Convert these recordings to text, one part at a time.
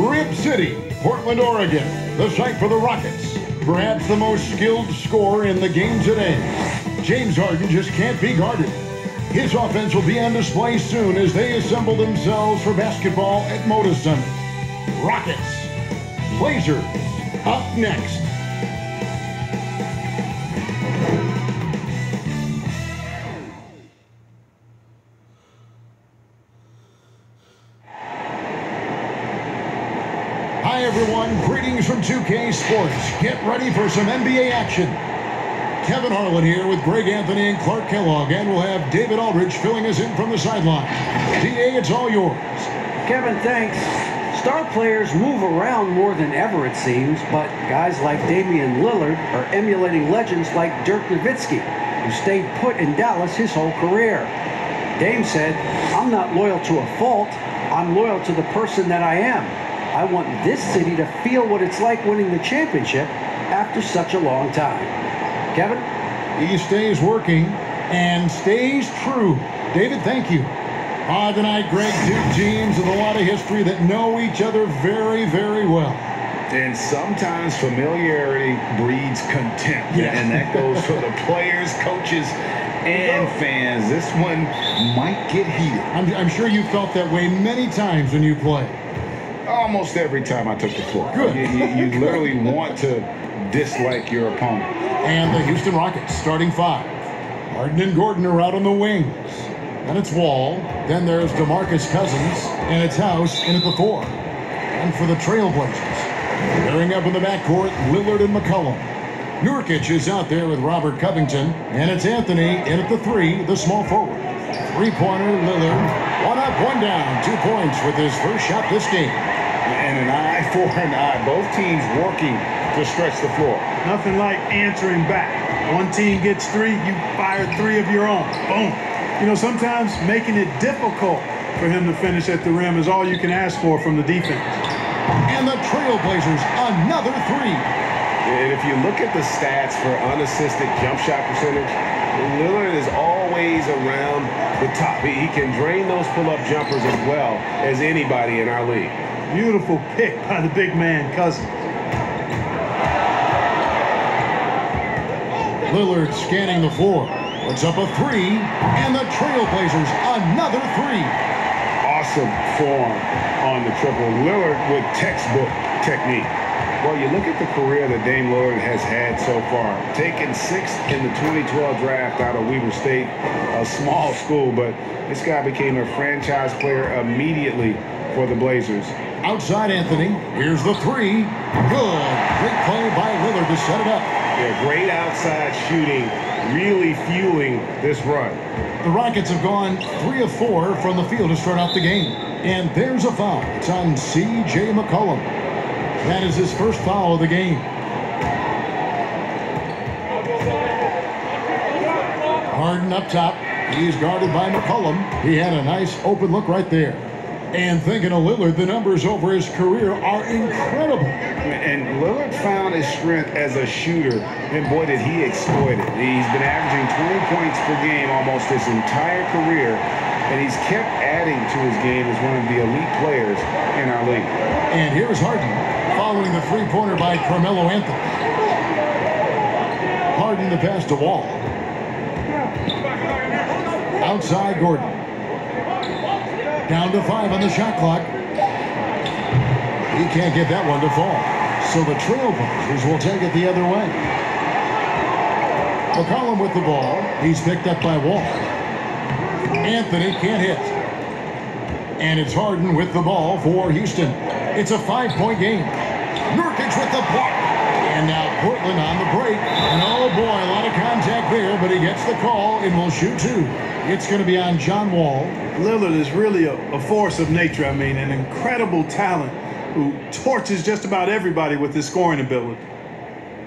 Rib City, Portland, Oregon, the site for the Rockets. Perhaps the most skilled scorer in the game today. James Harden just can't be guarded. His offense will be on display soon as they assemble themselves for basketball at Moda Center. Rockets, Blazers, up next. Hi everyone, greetings from 2K Sports. Get ready for some NBA action. Kevin Harlan here with Greg Anthony and Clark Kellogg, and we'll have David Aldridge filling us in from the sideline. DA, it's all yours. Kevin, thanks. Star players move around more than ever, it seems, but guys like Damian Lillard are emulating legends like Dirk Nowitzki, who stayed put in Dallas his whole career. Dame said, "I'm not loyal to a fault. I'm loyal to the person that I am. I want this city to feel what it's like winning the championship after such a long time." Kevin? He stays working and stays true. David, thank you. Tonight, Greg, two teams with a lot of history that know each other very, very well. And sometimes familiarity breeds contempt. Yeah. And that goes for the players, coaches, and fans. This one might get heated. I'm sure you felt that way many times when you play. Almost every time I took the floor. Good. You literally want to dislike your opponent. And the Houston Rockets starting five. Harden and Gordon are out on the wings. Then it's Wall. Then there's DeMarcus Cousins. And it's House in at the four. And for the Trailblazers, pairing up in the backcourt, Lillard and McCollum. Nurkic is out there with Robert Covington. And it's Anthony in at the three, the small forward. Three-pointer, Lillard. One up, one down. 2 points with his first shot this game. And an eye for an eye. Both teams working to stretch the floor. Nothing like answering back. One team gets three, you fire three of your own. Boom. You know, sometimes making it difficult for him to finish at the rim is all you can ask for from the defense. And the Trailblazers, another three. And if you look at the stats for unassisted jump shot percentage, Lillard is always around the top. He can drain those pull-up jumpers as well as anybody in our league. Beautiful pick by the big man, Cousins. Lillard scanning the floor. Puts up a three. And the Trailblazers, another three. Awesome form on the triple. Lillard with textbook technique. Well, you look at the career that Dame Lillard has had so far. Taken sixth in the 2012 draft out of Weber State, a small school, but this guy became a franchise player immediately for the Blazers. Outside Anthony. Here's the three. Good. Great play by Lillard to set it up. Yeah, great outside shooting, really fueling this run. The Rockets have gone 3 of 4 from the field to start out the game. And there's a foul. It's on C.J. McCollum. That is his first foul of the game. Harden up top. He's guarded by McCollum. He had a nice open look right there. And thinking of Lillard, the numbers over his career are incredible. And Lillard found his strength as a shooter, and boy, did he exploit it. He's been averaging 20 points per game almost his entire career, and he's kept adding to his game as one of the elite players in our league. And here's Harden, following the three-pointer by Carmelo Anthony. Harden the pass to Wall. Outside Gordon. Down to 5 on the shot clock. He can't get that one to fall. So the Trailblazers will take it the other way. McCollum with the ball. He's picked up by Wall. Anthony can't hit. And it's Harden with the ball for Houston. It's a 5-point game. Nurkic with the block. And now Portland on the break. And oh boy, a lot of contact there, but he gets the call and will shoot two. It's going to be on John Wall. Lillard is really a force of nature. I mean, an incredible talent who torches just about everybody with his scoring ability.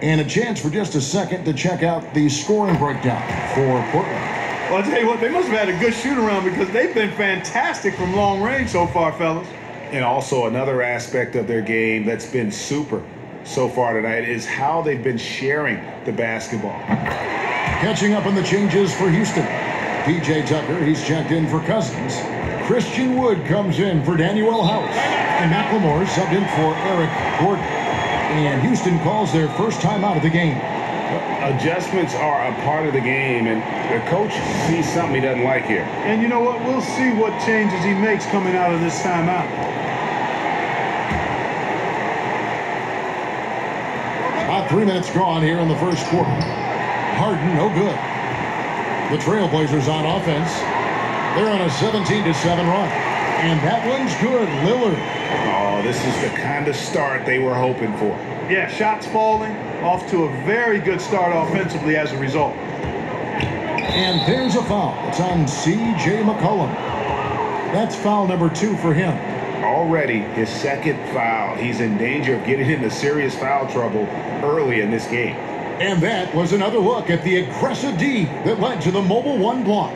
And a chance for just a second to check out the scoring breakdown for Portland. Well, I'll tell you what, they must have had a good shoot-around because they've been fantastic from long range so far, fellas. And also another aspect of their game that's been super so far tonight is how they've been sharing the basketball. Catching up on the changes for Houston. P.J. Tucker, he's checked in for Cousins. Christian Wood comes in for Daniel House. And McLemore subbed in for Eric Gordon. And Houston calls their first time out of the game. Adjustments are a part of the game, and the coach sees something he doesn't like here. And you know what? We'll see what changes he makes coming out of this timeout. About 3 minutes gone here in the first quarter. Harden, no good. The Trailblazers on offense. They're on a 17-7 run. And that one's good. Lillard. Oh, this is the kind of start they were hoping for. Yeah, shots falling. Off to a very good start offensively as a result. And there's a foul. It's on C.J. McCollum. That's foul number 2 for him. Already his second foul. He's in danger of getting into serious foul trouble early in this game. And that was another look at the aggressive D that led to the mobile 1 block.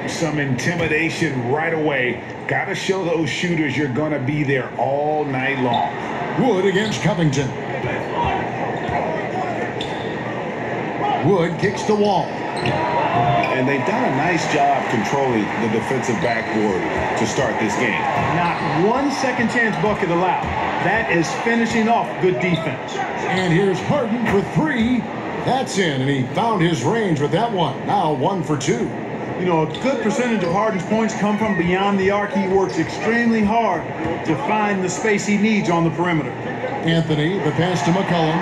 Some intimidation right away. Got to show those shooters you're going to be there all night long. Wood against Covington. Wood kicks the wall. And they've done a nice job controlling the defensive backboard to start this game. Not one second chance bucket allowed. That is finishing off good defense. And here's Harden for 3. That's in, and he found his range with that one. Now 1 for 2. You know, a good percentage of Harden's points come from beyond the arc. He works extremely hard to find the space he needs on the perimeter. Anthony, the pass to McCollum.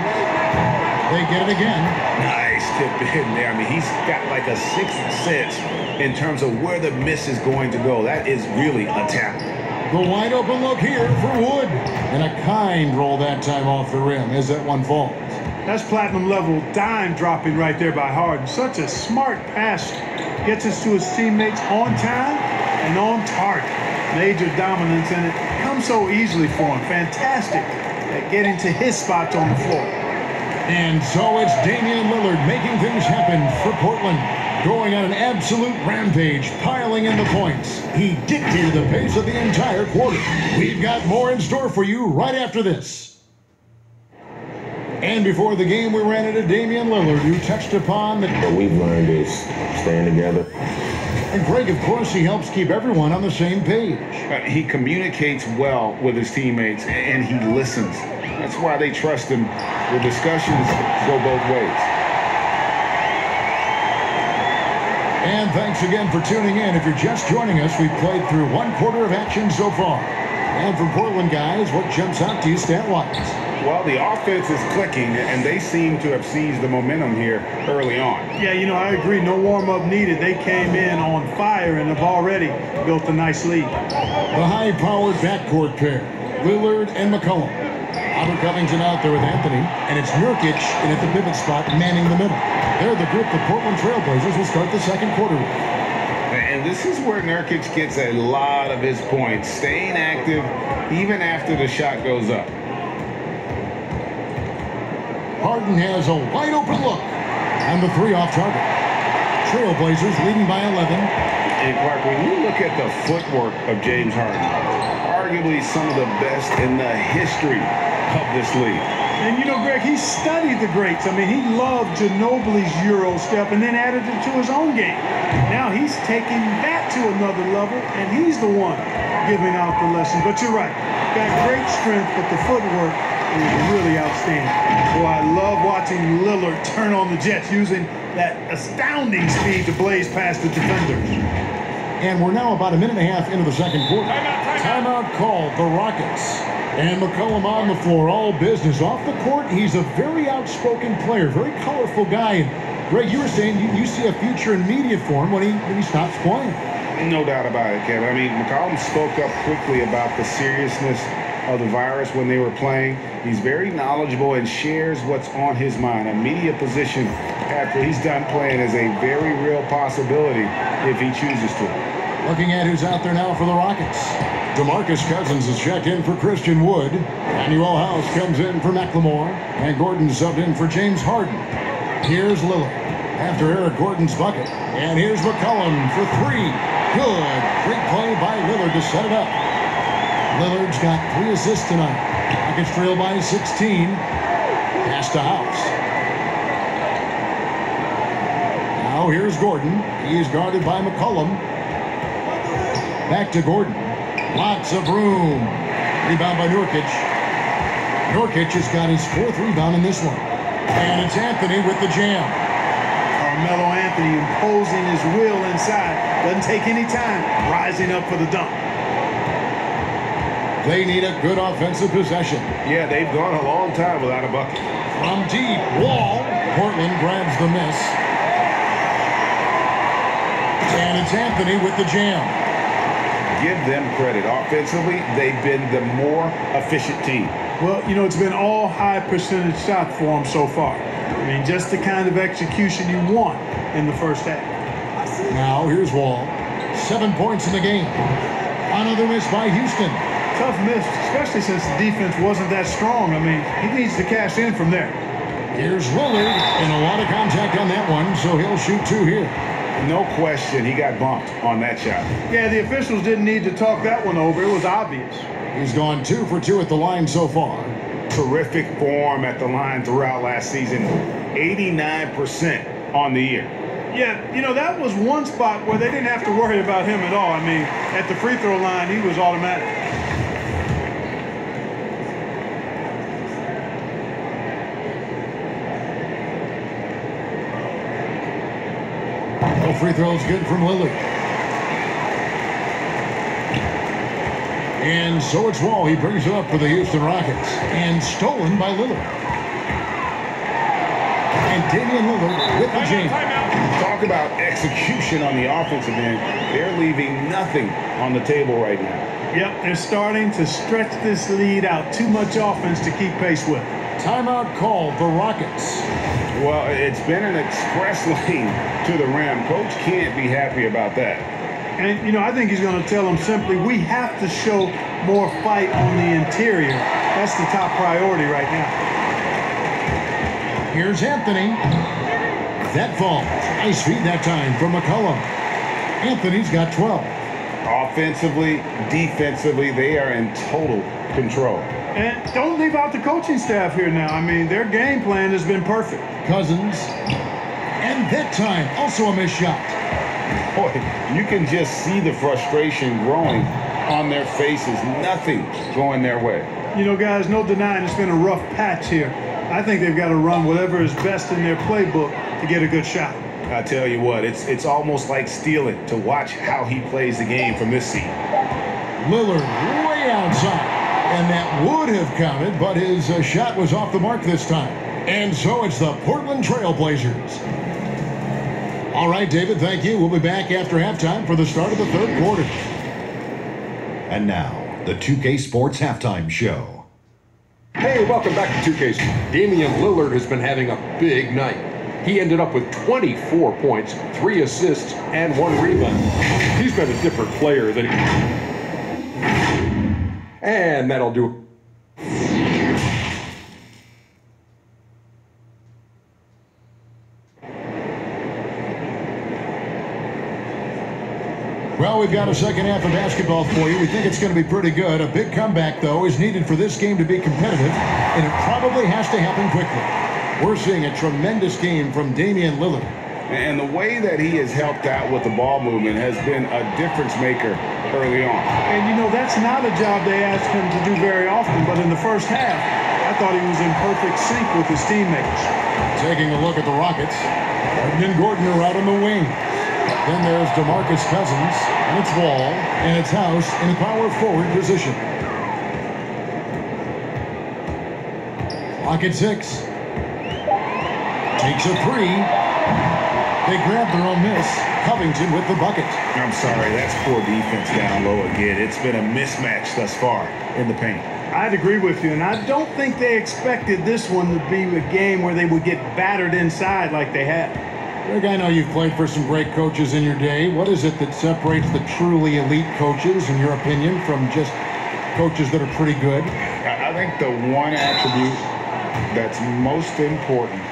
They get it again. Nice tip in there. I mean, he's got like a sixth sense in terms of where the miss is going to go. That is really a tap. The wide open look here for Wood. And a kind roll that time off the rim as that one falls. That's platinum level dime dropping right there by Harden. Such a smart pass. Gets us to his teammates on time and on target. Major dominance, and it comes so easily for him. Fantastic at getting to his spots on the floor. And so it's Damian Lillard making things happen for Portland. Going on an absolute rampage, piling in the points. He dictated the pace of the entire quarter. We've got more in store for you right after this. And before the game, we ran into Damian Lillard, who touched upon the... What we've learned is staying together. And Greg, of course, he helps keep everyone on the same page. He communicates well with his teammates, and he listens. That's why they trust him. The discussions go both ways. And thanks again for tuning in. If you're just joining us, we've played through 1 quarter of action so far. And from Portland, guys, what jumps out to you stat-wise? Well, the offense is clicking, and they seem to have seized the momentum here early on. Yeah, you know, I agree. No warm-up needed. They came in on fire and have already built a nice lead. The high-powered backcourt pair, Lillard and McCollum. Albert Covington out there with Anthony, and it's Nurkic in at the pivot spot manning the middle. They're the group the Portland Trailblazers will start the second quarter with. And this is where Nurkic gets a lot of his points, staying active even after the shot goes up. Harden has a wide-open look, and the 3 off target. Trailblazers leading by 11. And Clark, when you look at the footwork of James Harden, arguably some of the best in the history of this league. And you know, Greg, he studied the greats. I mean, he loved Ginobili's Euro step and then added it to his own game. Now he's taking that to another level, and he's the one giving out the lesson. But you're right, got great strength, but the footwork is really outstanding. Boy, I love watching Lillard turn on the Jets using that astounding speed to blaze past the defenders. And we're now about a minute and a half into the second quarter. Timeout called, the Rockets. And McCollum on the floor, all business. Off the court, he's a very outspoken player, very colorful guy. And Greg, you were saying you see a future in media for him when he stops playing. No doubt about it, Kevin. I mean, McCollum spoke up quickly about the seriousness of the virus when they were playing. He's very knowledgeable and shares what's on his mind. A media position after he's done playing is a very real possibility if he chooses to. Looking at who's out there now for the Rockets. DeMarcus Cousins is checked in for Christian Wood. Emmanuel House comes in for McLemore. And Gordon subbed in for James Harden. Here's Lillard after Eric Gordon's bucket. And here's McCollum for 3. Good. Great play by Lillard to set it up. Lillard's got 3 assists tonight. Rockets trail by 16. Pass to House. Now here's Gordon. He's guarded by McCollum. Back to Gordon. Lots of room. Rebound by Nurkic. Nurkic has got his 4th rebound in this one. And it's Anthony with the jam. Carmelo Anthony imposing his will inside. Doesn't take any time. Rising up for the dunk. They need a good offensive possession. Yeah, they've gone a long time without a bucket. From deep, Wall. Portland grabs the miss. And it's Anthony with the jam. Give them credit. Offensively, they've been the more efficient team. Well, you know, it's been all high percentage shots for them so far. I mean, just the kind of execution you want in the first half. Now, here's Wall. 7 points in the game. Another miss by Houston. Tough miss, especially since the defense wasn't that strong. I mean, he needs to cash in from there. Here's Lillard, and a lot of contact on that one, so he'll shoot 2 here. No question, he got bumped on that shot. Yeah, the officials didn't need to talk that one over. It was obvious. He's gone 2 for 2 at the line so far. Terrific form at the line throughout last season. 89% on the year. Yeah, you know, that was one spot where they didn't have to worry about him at all. I mean, at the free throw line, he was automatic. No free throws good from Lillard. And so it's Wall. He brings it up for the Houston Rockets. And stolen by Lillard. And Damian Lillard with the jam. Talk about execution on the offensive end. They're leaving nothing on the table right now. Yep, they're starting to stretch this lead out. Too much offense to keep pace with. Timeout called the Rockets. Well, it's been an express lane to the rim. Coach can't be happy about that. And, you know, I think he's going to tell them simply, we have to show more fight on the interior. That's the top priority right now. Here's Anthony. That falls. Nice feed that time from McCollum. Anthony's got 12. Offensively, defensively, they are in total control. And don't leave out the coaching staff here now. I mean, their game plan has been perfect. Cousins. And that time, also a missed shot. Boy, you can just see the frustration growing on their faces. Nothing going their way. You know, guys, no denying it's been a rough patch here. I think they've got to run whatever is best in their playbook to get a good shot. I tell you what, it's almost like stealing to watch how he plays the game from this seat. Lillard way outside. And that would have counted, but his shot was off the mark this time. And so it's the Portland Trailblazers. All right, David, thank you. We'll be back after halftime for the start of the 3rd quarter. And now, the 2K Sports Halftime Show. Hey, welcome back to 2K. Damian Lillard has been having a big night. He ended up with 24 points, 3 assists, and 1 rebound. He's been a different player than he... And that'll do. Well, we've got a second half of basketball for you. We think it's going to be pretty good. A big comeback, though, is needed for this game to be competitive, and it probably has to happen quickly. We're seeing a tremendous game from Damian Lillard. And the way that he has helped out with the ball movement has been a difference maker early on. And, you know, that's not a job they asked him to do very often, but in the first half, I thought he was in perfect sync with his teammates. Taking a look at the Rockets, Harden and Gordon are out on the wing. Then there's DeMarcus Cousins, and it's Wall, and it's House in the power forward position. Clock at 6. Takes a 3. They grab their own miss. Covington with the bucket. I'm sorry, that's poor defense down low again. It's been a mismatch thus far in the paint. I'd agree with you, and I don't think they expected this one to be a game where they would get battered inside like they had. Greg, I know you've played for some great coaches in your day. What is it that separates the truly elite coaches, in your opinion, from just coaches that are pretty good? I think the one attribute that's most important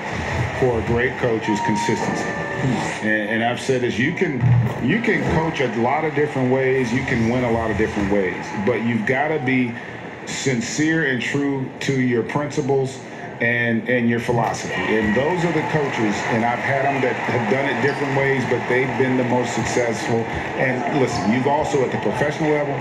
for a great coach is consistency. And I've said this, you can coach a lot of different ways, you can win a lot of different ways, but you've got to be sincere and true to your principles and your philosophy. And those are the coaches, and I've had them that have done it different ways, but they've been the most successful. And listen, you've also at the professional level,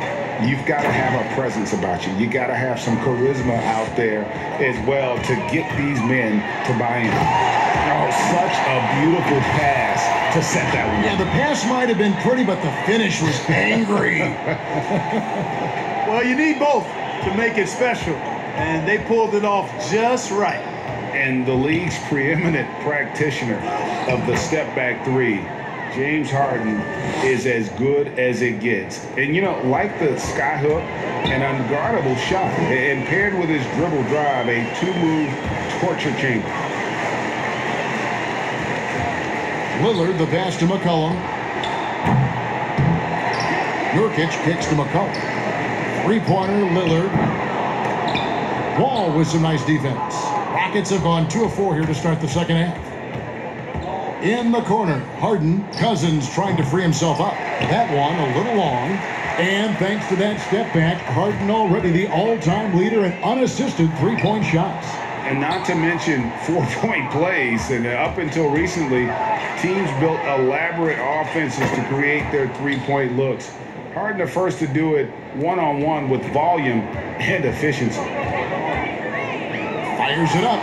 you've got to have a presence about you. You got to have some charisma out there as well to get these men to buy in. Oh, such a beautiful pass to set that one. Yeah, the pass might have been pretty, but the finish was angry. Well, you need both to make it special, and they pulled it off just right. And the league's preeminent practitioner of the step back three, James Harden, is as good as it gets. And, you know, like the skyhook, an unguardable shot, and paired with his dribble drive, a two-move torture chamber. Lillard, the pass to McCollum. Nurkic kicks to McCollum. Three-pointer, Lillard. Wall with some nice defense. Rockets have gone 2 of 4 here to start the second half. In the corner, Harden, Cousins trying to free himself up. That one a little long. And thanks to that step back, Harden already the all-time leader in unassisted three-point shots. And not to mention 4-point plays. And up until recently, teams built elaborate offenses to create their three-point looks. Harden the first to do it one-on-one with volume and efficiency. Fires it up.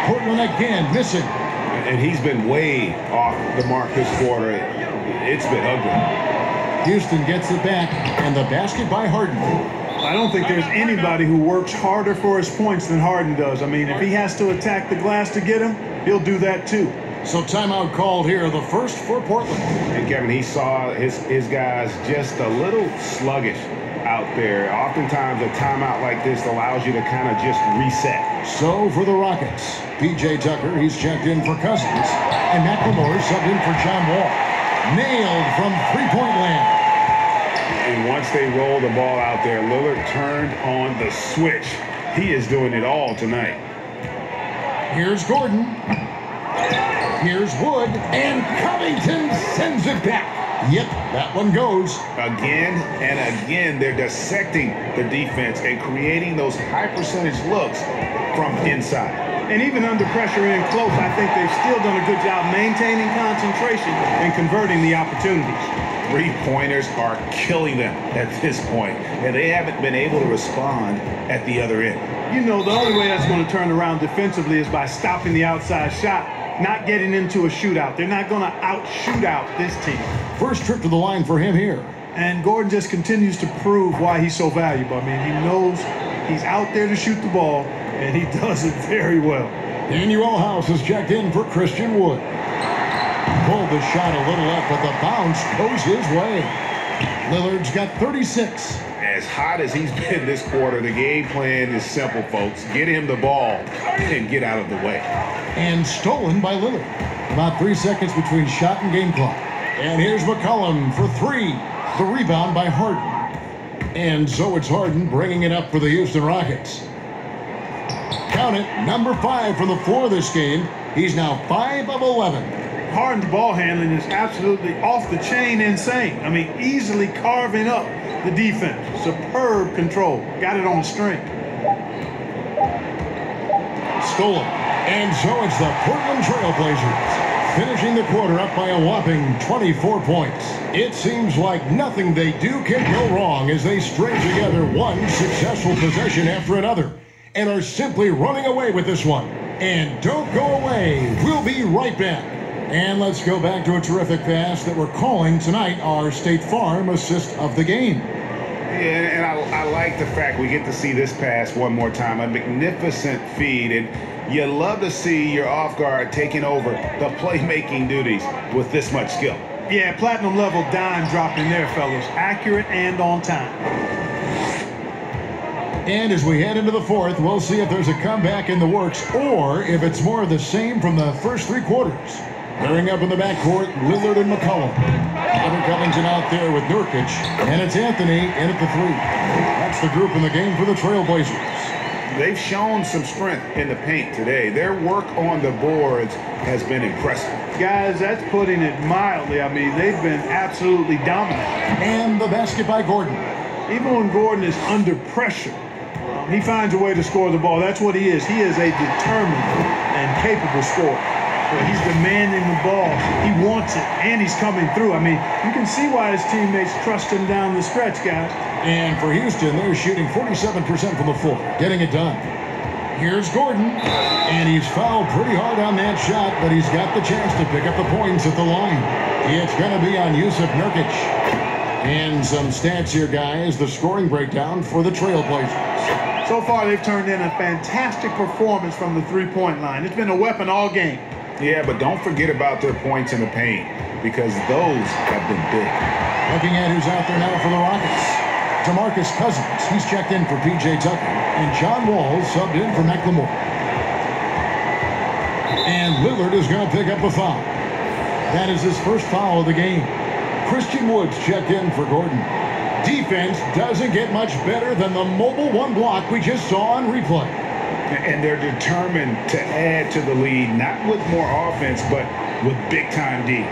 Portland again missing. And he's been way off the mark this quarter. It's been ugly. Houston gets it back, and the basket by Harden. I don't think there's anybody who works harder for his points than Harden does. I mean, if he has to attack the glass to get him, he'll do that too. So timeout called here, the first for Portland. And Kevin, he saw his guys just a little sluggish out there. Oftentimes a timeout like this allows you to kind of just reset. So for the Rockets, P.J. Tucker, he's checked in for Cousins. And McLemore subbed in for John Wall. Nailed from three-point land. And once they roll the ball out there, Lillard turned on the switch. He is doing it all tonight. Here's Gordon. Here's Wood. And Covington sends it back. Yep, that one goes. Again and again, they're dissecting the defense and creating those high percentage looks from inside. And even under pressure in close, I think they've still done a good job maintaining concentration and converting the opportunities. Three-pointers are killing them at this point, and they haven't been able to respond at the other end. You know, the only way that's going to turn around defensively is by stopping the outside shot, not getting into a shootout. They're not going to out-shoot out this team. First trip to the line for him here. And Gordon just continues to prove why he's so valuable. I mean, he knows he's out there to shoot the ball, and he does it very well. Daniel House is checked in for Christian Wood. Pulled the shot a little up, but the bounce goes his way. Lillard's got 36. As hot as he's been this quarter, the game plan is simple, folks. Get him the ball and get out of the way. And stolen by Lillard. About 3 seconds between shot and game clock. And here's McCollum for three. The rebound by Harden. And so it's Harden bringing it up for the Houston Rockets. Count it, number 5 from the floor this game. He's now 5 of 11. Harden's ball handling is absolutely off the chain insane. I mean, easily carving up the defense. Superb control. Got it on the string. Stolen. And so it's the Portland Trailblazers, finishing the quarter up by a whopping 24 points. It seems like nothing they do can go wrong as they string together one successful possession after another and are simply running away with this one. And don't go away. We'll be right back. And let's go back to a terrific pass that we're calling tonight our State Farm assist of the game. Yeah, and I like the fact we get to see this pass one more time. A magnificent feed. And you love to see your off guard taking over the playmaking duties with this much skill. Yeah, platinum level dime dropping there, fellas. Accurate and on time. And as we head into the fourth, we'll see if there's a comeback in the works or if it's more of the same from the first 3 quarters. Clearing up in the backcourt, Lillard and McCollum. Oliver Covington out there with Nurkic, and it's Anthony in at the 3. That's the group in the game for the Trailblazers. They've shown some strength in the paint today. Their work on the boards has been impressive. Guys, that's putting it mildly. I mean, they've been absolutely dominant. And the basket by Gordon. Even when Gordon is under pressure, He finds a way to score the ball. That's what he is. He is a determined and capable scorer. He's demanding the ball. He wants it, and he's coming through. I mean, you can see why his teammates trust him down the stretch, guys. And for Houston, they're shooting 47% from the floor, getting it done. Here's Gordon, and he's fouled pretty hard on that shot, but he's got the chance to pick up the points at the line. It's going to be on Yusuf Nurkic. And some stats here, guys. The scoring breakdown for the Trailblazers. So far, they've turned in a fantastic performance from the three-point line. It's been a weapon all game. Yeah, but don't forget about their points in the paint, because those have been big. Looking at who's out there now for the Rockets. DeMarcus Cousins, he's checked in for P.J. Tucker. And John Wall subbed in for McLemore. And Lillard is going to pick up a foul. That is his first foul of the game. Christian Woods checked in for Gordon. Defense doesn't get much better than the mobile one block we just saw on replay. And they're determined to add to the lead, not with more offense, but with big-time D.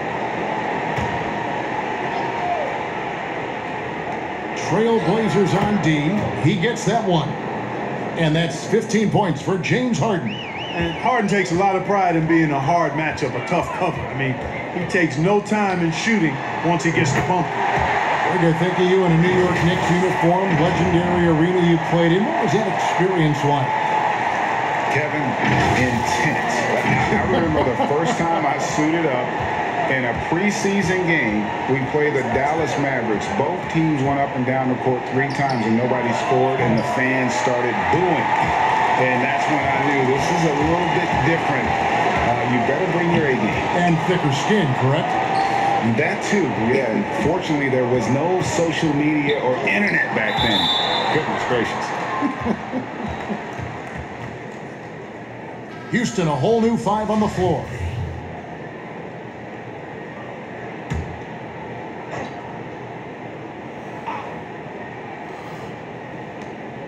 Trailblazers on D. He gets that one. And that's 15 points for James Harden. And Harden takes a lot of pride in being a hard matchup, a tough cover. I mean, he takes no time in shooting once he gets the bump. Greg, I think of you in a New York Knicks uniform, legendary arena you played in. What was that experience like? Kevin, intense. I remember the first time I suited up in a preseason game. We played the Dallas Mavericks. Both teams went up and down the court 3 times and nobody scored, and the fans started booing. And that's when I knew this is a little bit different. You better bring your A game. And thicker skin, correct? That too, yeah. Fortunately, there was no social media or internet back then. Goodness gracious. Houston, a whole new 5 on the floor.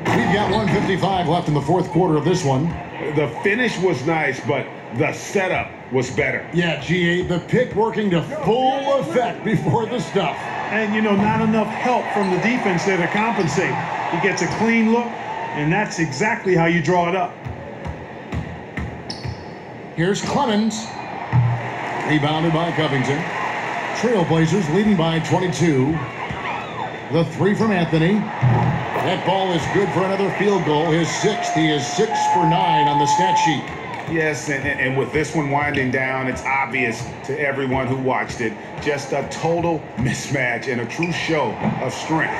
We've got 1:55 left in the fourth quarter of this one. The finish was nice, but the setup was better. Yeah, G8, the pick working to full effect before the stuff. And, you know, not enough help from the defense there to compensate. He gets a clean look, and that's exactly how you draw it up. Here's Clemens. Rebounded by Covington. Trailblazers leading by 22. The 3 from Anthony. That ball is good for another field goal. His 6th. He is 6 for 9 on the stat sheet. Yes, and with this one winding down, it's obvious to everyone who watched it. Just a total mismatch and a true show of strength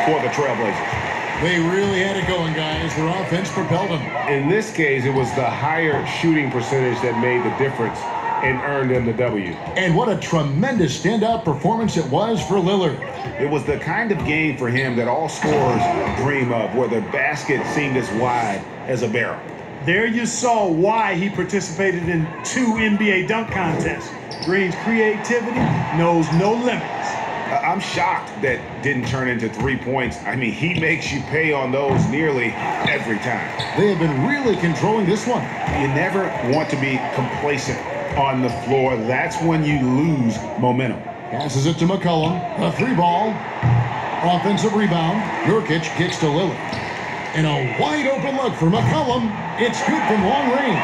for the Trailblazers. They really had it going, guys. Their offense propelled them. In this case, it was the higher shooting percentage that made the difference and earned them the W. And what a tremendous standout performance it was for Lillard. It was the kind of game for him that all scorers dream of, where the basket seemed as wide as a barrel. There you saw why he participated in 2 NBA dunk contests. Green's creativity knows no limits. I'm shocked that didn't turn into 3 points. I mean, he makes you pay on those nearly every time. They have been really controlling this one. You never want to be complacent on the floor. That's when you lose momentum. Passes it to McCollum. A 3 ball. Offensive rebound. Nurkic kicks to Lillard. And a wide open look for McCollum. It's good from long range.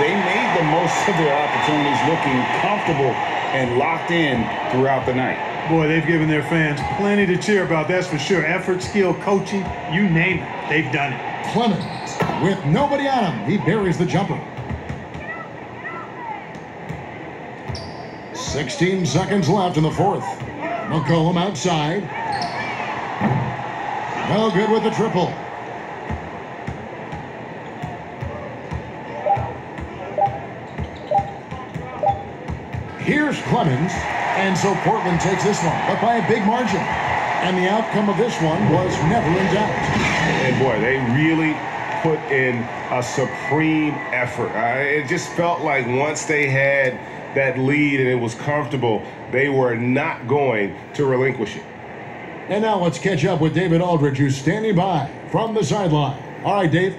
They made the most of their opportunities, looking comfortable and locked in throughout the night. Boy, they've given their fans plenty to cheer about, that's for sure. Effort, skill, coaching, you name it, they've done it. Clemens, with nobody on him, he buries the jumper. 16 seconds left in the fourth. McCollum outside. No good with the triple. Here's Clemens, and so Portland takes this one, but by a big margin. And the outcome of this one was never in doubt. And boy, they really put in a supreme effort. It just felt like once they had that lead and it was comfortable, they were not going to relinquish it. And now let's catch up with David Aldridge, who's standing by from the sideline. All right, Dave.